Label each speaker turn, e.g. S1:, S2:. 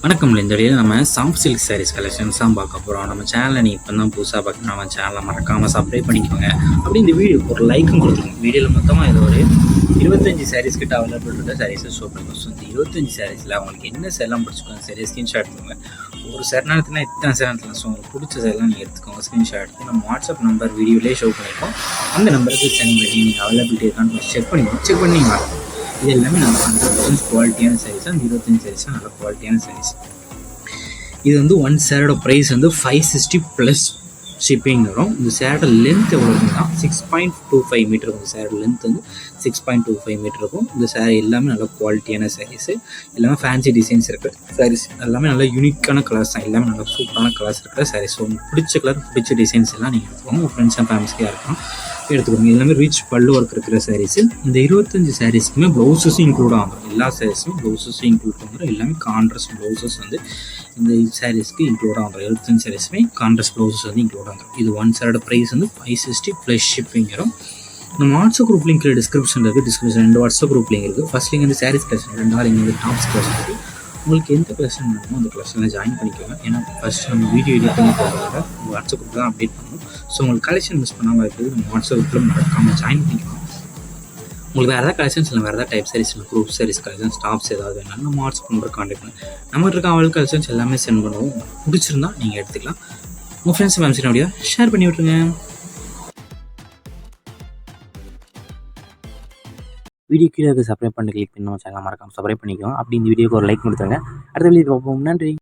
S1: வணக்கம். இந்த வீடியோவில் நம்ம சாஃப்ட் சில்க் சாரீஸ் கலெக்ஷன்ஸ் தான் பார்க்க போகிறோம். நம்ம சேனலை நீங்கள் இப்போ தான் புதுசாக பார்க்கணும், நம்ம சேனலை மறக்காமல் சப்ஸ்கிரைப் பண்ணிக்கோங்க. அப்படி இந்த வீடியோ ஒரு லைக்கும் கொடுத்துருங்க. வீடியோவில் மொத்தமாக இது ஒரு 25 சாரீஸ் கிட்ட அவைலபிள் இருக்க சாரீஸை ஷோ பண்ணுவோம். ஸோ இந்த 25 சாரீஸில் அவங்களுக்கு என்ன சேலாம் பிடிச்சிக்கோங்க, சரி ஸ்க்ரீன்ஷாட் எடுத்துக்கோங்க. ஒரு சேரத்தில் இத்தனை சேரத்தில் ஸோ உங்களுக்கு பிடிச்ச சேரெலாம் நீங்கள் எடுத்துக்கோங்க. ஸ்க்ரீன்ஷாட் எடுத்து நம்ம வாட்ஸ்அப் நம்பர் வீடியோலேயே ஷோ பண்ணியிருக்கோம். அந்த நம்பருக்கு சென்ட் பண்ணி நீங்கள் அவைலபிலிட்டி இருக்கான்னு செக் பண்ணிங்க. இது எல்லாமே நம்ம 100% குவாலிட்டியான சாரீஸ். அந்த 25 சாரீஸும் நல்ல குவாலிட்டியான சாரீஸ். இது வந்து ஒன் சேரோட ப்ரைஸ் வந்து 560 ப்ளஸ் ஷிப்பிங் வரும். இந்த சேரோட லென்த் எவ்வளோ இருக்குன்னா 6.25 மீட்டர் இருக்கும். இந்த சேரோட லென்த் வந்து 6.25 மீட்டர் இருக்கும். இந்த சேரீ எல்லாமே நல்ல குவாலிட்டியான சாரீஸு, எல்லாமே ஃபேன்சி டிசைன்ஸ் இருக்கிற சாரீஸ், எல்லாமே நல்ல யூனிக்கான கலர்ஸ் தான், எல்லாமே நல்ல சூப்பரான கலர்ஸ் இருக்கிற சாரீஸ். ஸோ உங்களுக்கு பிடிச்ச கலர் பிடிச்ச டிசைன்ஸ் எல்லாம் நீங்கள் எடுத்துக்கோங்க. உங்கள் ஃப்ரெண்ட்ஸ் அண்ட் ஃபேமிலிஸ்க்காக இருக்கும் எடுத்துக்கோங்க. எல்லாமே ரிச் பல்லு ஒர்க் இருக்கிற சாரீஸு. இந்த 25 சாரீஸ்க்குமே ப்ளவுஸஸும் இன்க்ளூட் ஆகும். எல்லா சாரீஸுமே ப்ளவுஸஸும் இன்க்ளூட் பண்ணுறோம். எல்லாமே கான்ட்ராஸ்ட் ப்ளவுஸஸ் வந்து இந்த சாரீஸ்க்கு இன்க்ளூட் ஆகும். 25 சாரீஸுமே கான்ட்ராஸ்ட் ப்ளவுஸஸ் வந்து இன்க்ளூட் ஆகும். இது ஒன் சாரோட ப்ரைஸ் வந்து 560 ப்ளஸ் ஷிப்பிங் வரும். நம்ம வாட்ஸ்அப் குரூப் லிங்க் டிஸ்கிரிப்ஷன் இருக்குது. டிஸ்கிரிப்ஷன் 2 வாட்ஸ்அப் குரூப் லிங்க் இருக்குது. ஃபர்ஸ்ட் லிங்க் வந்து சாரீஸ் கலெக்ஷன், 2வது லிங்க் வந்து டாப்ஸ் கலெக்ஷன் இருக்குது. உங்களுக்கு எந்த கலெக்ஷன் வேணுமோ அந்த கலெக்ஷனில் ஜாயின் பண்ணிக்கோங்க. ஏன்னா ஃபஸ்ட் நம்ம வீடியோ எடிட் பண்ணி போகிறத உங்கள் வாட்ஸ்அப் குரூப் தான் அப்டேட் பண்ணணும். ஸோ உங்களுக்கு கலெக்ஷன் மிஸ் பண்ணாமல் இருக்குது நம்ம வாட்ஸ்அப் குரூப்பில் மறக்காமல் ஜாயின் பண்ணிக்கலாம். உங்களுக்கு வேறு ஏதாவது கலெக்ஷன்ஸ் இல்லை, வேறு ஏதாவது டைப் சாரீஸ் இல்லை, குரூப் சாரீஸ் கலெக்ஷன்ஸ், டாப்ஸ் ஏதாவது வேணாலும் நம்ம வாட்ஸ்அப் நம்பர் கான்டெக்ட் பண்ணி நம்மகிட்ட இருக்க அவள் கலெக்ஷன்ஸ் எல்லாமே சென்ட் பண்ணுவோம். பிடிச்சிருந்தா நீங்கள் எடுத்துக்கலாம். உங்கள் ஃப்ரெண்ட்ஸ் ஃபேமிலிஸ் அப்படியே ஷேர் பண்ணி விட்ருங்க. வீடியோ கீழே சப்ஸ்கிரைப் பண்ணி கிளிக் பண்ணி நம்ம சேனல் மறக்காமல் சப்ஸ்கிரைப் பண்ணிக்கோங்க. அப்படி இந்த வீடியோக்கு ஒரு லைக் கொடுத்துருங்க. அடுத்த வீடியோ பார்ப்போம். நன்றி.